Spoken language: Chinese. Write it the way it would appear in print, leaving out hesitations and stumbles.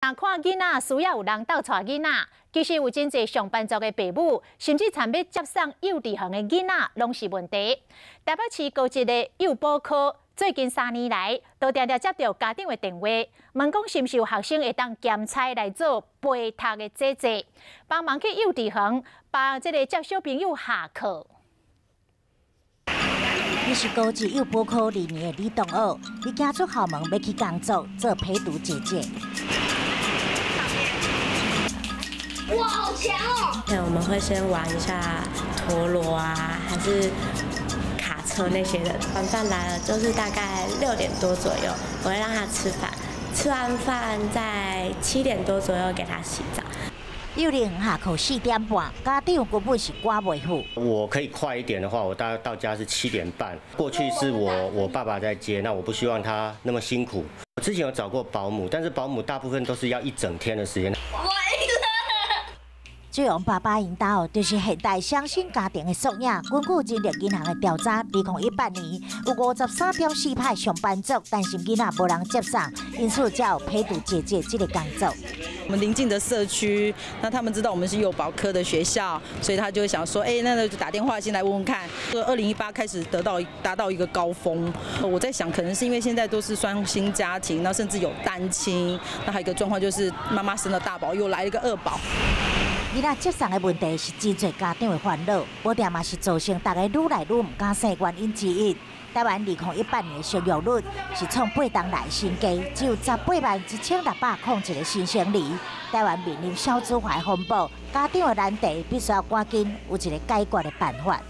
若看囡仔需要有人倒带囡仔，其实有真侪上班族的父母，甚至参要接送幼稚园的囡仔，拢是问题。台北市高级的幼保科最近3年来，都常常接到家长的电话，问讲是毋是有学生会当兼差来做陪读的姐姐，帮忙去幼稚园帮这个接小朋友下课。 你是高级幼保科2年的李东傲，你走出校门要去工作做陪读姐姐。哇，好强哦！对，我们会先玩一下陀螺啊，还是卡车那些的。晚饭来了，就是大概6点多左右，我会让他吃饭，吃完饭在7点多左右给他洗澡。 幼儿园下课4点半，家长根本是赶袂赴。我可以快一点的话，我大概到家是7点半。过去是我爸爸在接，那我不希望他那么辛苦。我之前有找过保姆，但是保姆大部分都是要1整天的时间。这样爸爸引导就是现代双薪家庭的缩影。根据人力银行的调查，2018年有53.4%派上班族担心囡仔无人接送，因此才有陪读姐姐这个工作。 我们邻近的社区，那他们知道我们是幼保科的学校，所以他就会想说，那就打电话进来问问看。2018开始达到一个高峰，我在想，可能是因为现在都是双薪家庭，那甚至有单亲，那还有一个状况就是妈妈生了大宝，又来了一个2宝。 囡仔接送的问题是真侪家长的烦恼，无定嘛是造成大家愈来愈唔敢生的原因之一。台湾2018年的生育率是创8年来新低，只有18,1601个新生儿。台湾面临少子化风暴，家长的难题必须要赶紧有一个解决的办法。